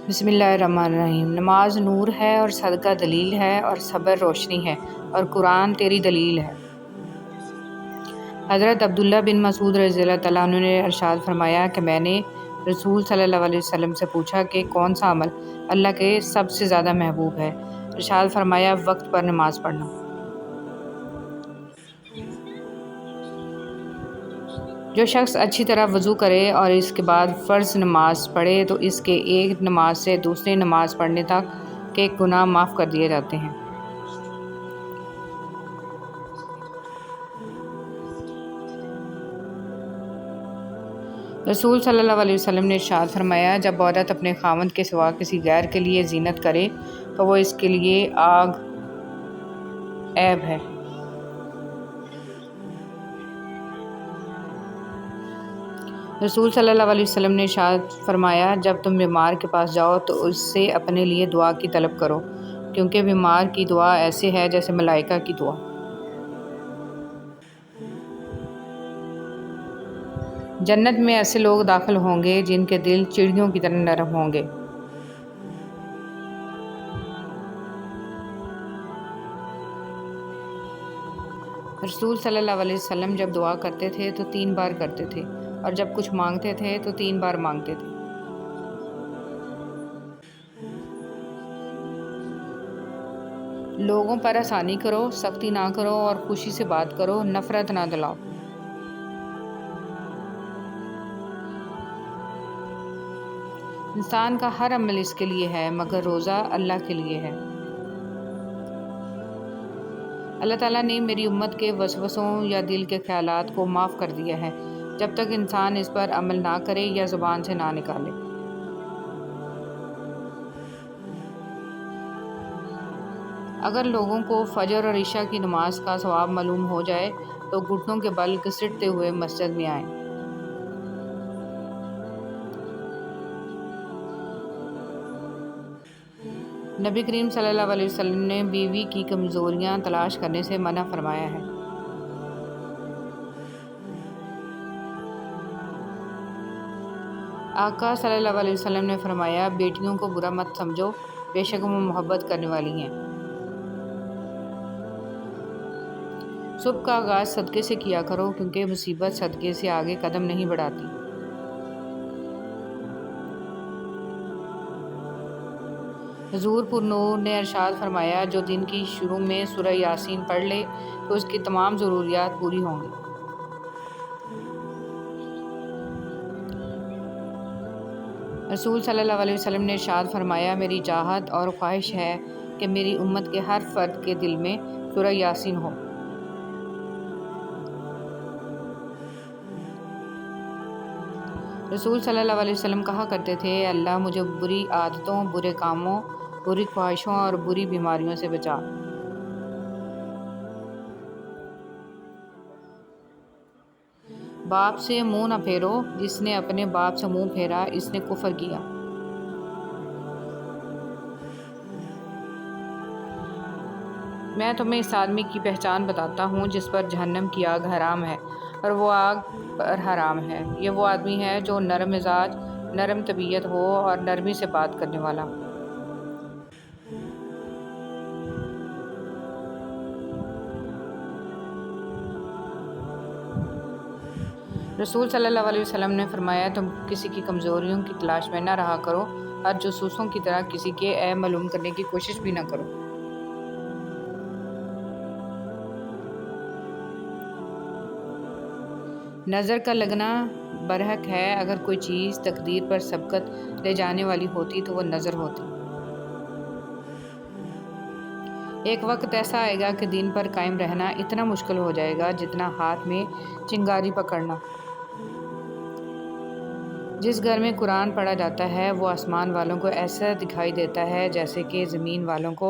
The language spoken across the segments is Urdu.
بسم اللہ الرحمن الرحیم۔ نماز نور ہے اور صدقہ دلیل ہے اور صبر روشنی ہے اور قرآن تیری دلیل ہے۔ حضرت عبداللہ بن مسعود رضی اللہ تعالیٰ عنہ نے ارشاد فرمایا کہ میں نے رسول صلی اللہ علیہ وسلم سے پوچھا کہ کون سا عمل اللہ کے سب سے زیادہ محبوب ہے؟ ارشاد فرمایا وقت پر نماز پڑھنا۔ جو شخص اچھی طرح وضو کرے اور اس کے بعد فرض نماز پڑھے تو اس کے ایک نماز سے دوسری نماز پڑھنے تک کے گناہ معاف کر دیے جاتے ہیں۔ رسول صلی اللہ علیہ وسلم نے ارشاد فرمایا جب عورت اپنے خاوند کے سوا کسی غیر کے لیے زینت کرے تو وہ اس کے لیے آگ عیب ہے۔ رسول صلی اللہ علیہ وسلم نے ارشاد فرمایا جب تم بیمار کے پاس جاؤ تو اس سے اپنے لیے دعا کی طلب کرو، کیونکہ بیمار کی دعا ایسے ہے جیسے ملائکہ کی دعا۔ جنت میں ایسے لوگ داخل ہوں گے جن کے دل چڑیوں کی طرح نرم ہوں گے۔ رسول صلی اللہ علیہ وسلم جب دعا کرتے تھے تو 3 بار کرتے تھے اور جب کچھ مانگتے تھے تو 3 بار مانگتے تھے۔ لوگوں پر آسانی کرو، سختی نہ کرو اور خوشی سے بات کرو، نفرت نہ دلاؤ۔ انسان کا ہر عمل اس کے لیے ہے مگر روزہ اللہ کے لیے ہے۔ اللہ تعالیٰ نے میری امت کے وسوسوں یا دل کے خیالات کو معاف کر دیا ہے جب تک انسان اس پر عمل نہ کرے یا زبان سے نہ نکالے۔ اگر لوگوں کو فجر اور عشاء کی نماز کا ثواب معلوم ہو جائے تو گھٹنوں کے بل گھسیٹتے ہوئے مسجد میں آئیں۔ نبی کریم صلی اللہ علیہ وسلم نے بیوی کی کمزوریاں تلاش کرنے سے منع فرمایا ہے۔ آقا صلی اللہ علیہ وسلم نے فرمایا بیٹیوں کو برا مت سمجھو، بے شک وہ محبت کرنے والی ہیں۔ صبح کا آغاز صدقے سے کیا کرو کیونکہ مصیبت صدقے سے آگے قدم نہیں بڑھاتی۔ حضور پر نور نے ارشاد فرمایا جو دن کی شروع میں سورہ یاسین پڑھ لے تو اس کی تمام ضروریات پوری ہوں گی۔ رسول صلی اللہ علیہ وسلم نے ارشاد فرمایا میری چاہت اور خواہش ہے کہ میری امت کے ہر فرد کے دل میں سورہ یاسین ہو۔ رسول صلی اللہ علیہ وسلم کہا کرتے تھے اللہ مجھے بری عادتوں، برے کاموں، بری خواہشوں اور بری بیماریوں سے بچا۔ باپ سے منہ نہ پھیرو، جس نے اپنے باپ سے منہ پھیرا اس نے کفر کیا۔ میں تمہیں اس آدمی کی پہچان بتاتا ہوں جس پر جہنم کی آگ حرام ہے اور وہ آگ پر حرام ہے۔ یہ وہ آدمی ہے جو نرم مزاج، نرم طبیعت ہو اور نرمی سے بات کرنے والا۔ رسول صلی اللہ علیہ وسلم نے فرمایا تم کسی کی کمزوریوں کی تلاش میں نہ رہا کرو اور جاسوسوں کی طرح کسی کے عیب معلوم کرنے کی کوشش بھی نہ کرو۔ نظر کا لگنا برحق ہے، اگر کوئی چیز تقدیر پر سبقت لے جانے والی ہوتی تو وہ نظر ہوتی۔ ایک وقت ایسا آئے گا کہ دین پر قائم رہنا اتنا مشکل ہو جائے گا جتنا ہاتھ میں چنگاری پکڑنا۔ جس گھر میں قرآن پڑھا جاتا ہے وہ آسمان والوں کو ایسا دکھائی دیتا ہے جیسے کہ زمین والوں کو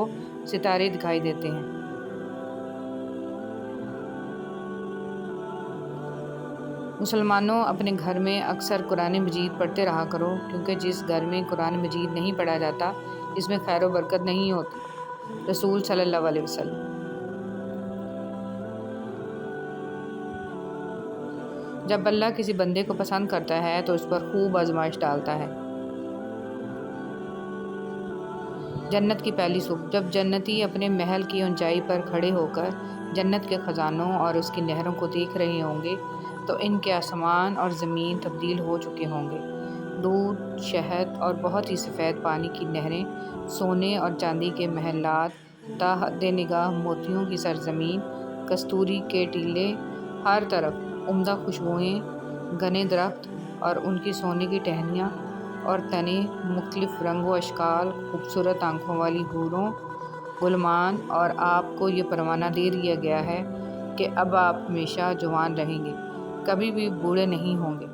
ستارے دکھائی دیتے ہیں۔ مسلمانوں اپنے گھر میں اکثر قرآن مجید پڑھتے رہا کرو کیونکہ جس گھر میں قرآن مجید نہیں پڑھا جاتا اس میں خیر و برکت نہیں ہوتی۔ رسول صلی اللہ علیہ وسلم۔ جب اللہ کسی بندے کو پسند کرتا ہے تو اس پر خوب آزمائش ڈالتا ہے۔ جنت کی پہلی صبح، جب جنتی اپنے محل کی اونچائی پر کھڑے ہو کر جنت کے خزانوں اور اس کی نہروں کو دیکھ رہے ہوں گے تو ان کے آسمان اور زمین تبدیل ہو چکے ہوں گے۔ دودھ، شہد اور بہت ہی سفید پانی کی نہریں، سونے اور چاندی کے محلات، تا حد نگاہ موتیوں کی سرزمین، کستوری کے ٹیلے، ہر طرف عمدہ خوشبوئیں، گھنے درخت اور ان کی سونے کی ٹہنیاں اور تنے، مختلف رنگ و اشکال، خوبصورت آنکھوں والی حوروں، غلامان، اور آپ کو یہ پروانہ دے دیا گیا ہے کہ اب آپ ہمیشہ جوان رہیں گے، کبھی بھی بوڑھے نہیں ہوں گے،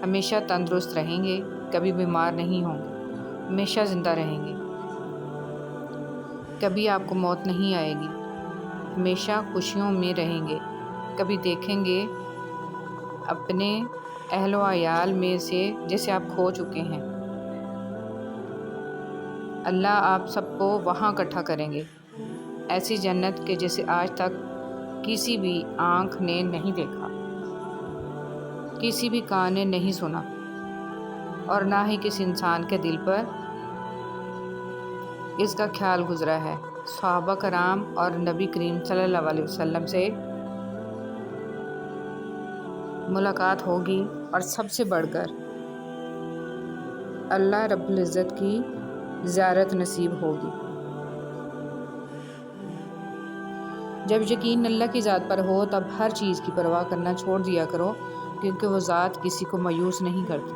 ہمیشہ تندرست رہیں گے، کبھی بیمار نہیں ہوں گے، ہمیشہ زندہ رہیں گے، کبھی آپ کو موت نہیں آئے گی، ہمیشہ خوشیوں میں رہیں گے، کبھی دیکھیں گے اپنے اہل و عیال میں سے جسے آپ کھو چکے ہیں۔ اللہ آپ سب کو وہاں اکٹھا کریں گے، ایسی جنت کہ جسے آج تک کسی بھی آنکھ نے نہیں دیکھا، کسی بھی کان نے نہیں سنا، اور نہ ہی کسی انسان کے دل پر اس کا خیال گزرا ہے۔ صحابہ کرام اور نبی کریم صلی اللہ علیہ وسلم سے ملاقات ہوگی، اور سب سے بڑھ کر اللہ رب العزت کی زیارت نصیب ہوگی۔ جب یقین اللہ کی ذات پر ہو تب ہر چیز کی پرواہ کرنا چھوڑ دیا کرو، کیونکہ وہ ذات کسی کو مایوس نہیں کرتی۔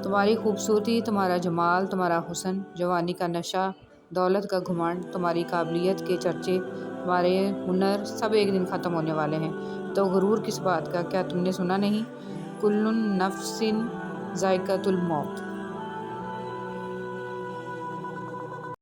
تمہاری خوبصورتی، تمہارا جمال، تمہارا حسن، جوانی کا نشہ، دولت کا گھمنڈ، تمہاری قابلیت کے چرچے، تمہارے ہنر، سب ایک دن ختم ہونے والے ہیں، تو غرور کس بات کا؟ کیا تم نے سنا نہیں؟ کل نفس ذائقۃ الموت۔